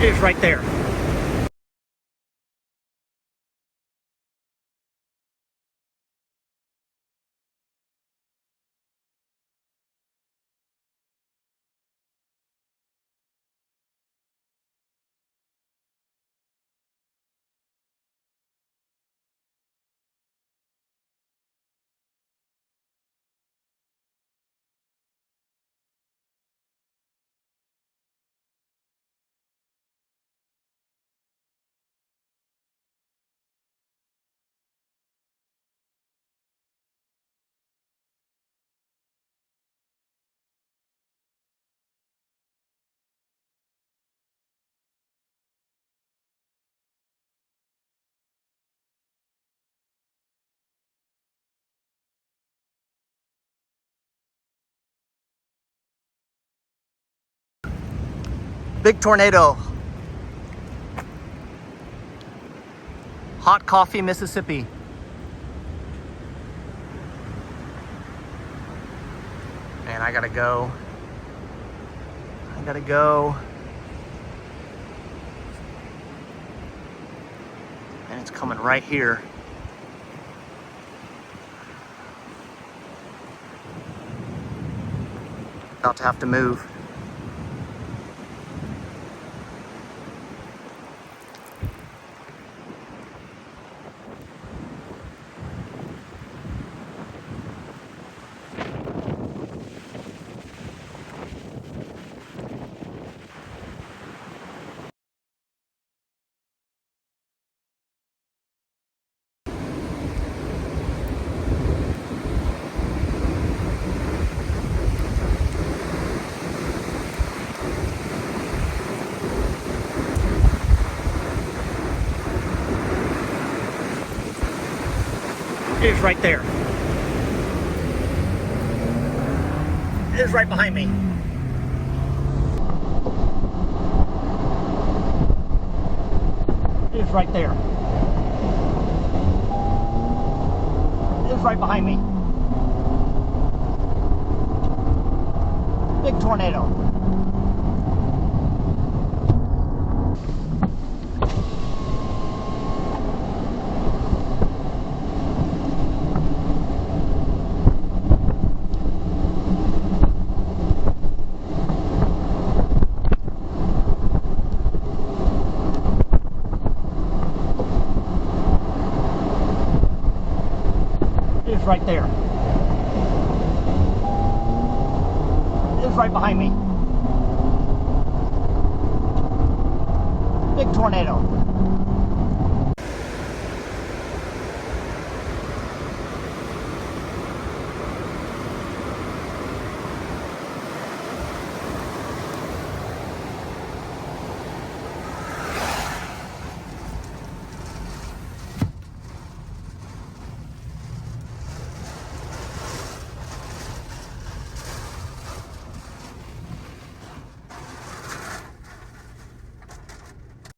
It is right there. Big tornado. Hot Coffee, Mississippi. Man, I gotta go. And it's coming right here. About to have to move. It is right there. It is right behind me. It is right there. It is right behind me. Big tornado. It is right there. It is right behind me. Big tornado.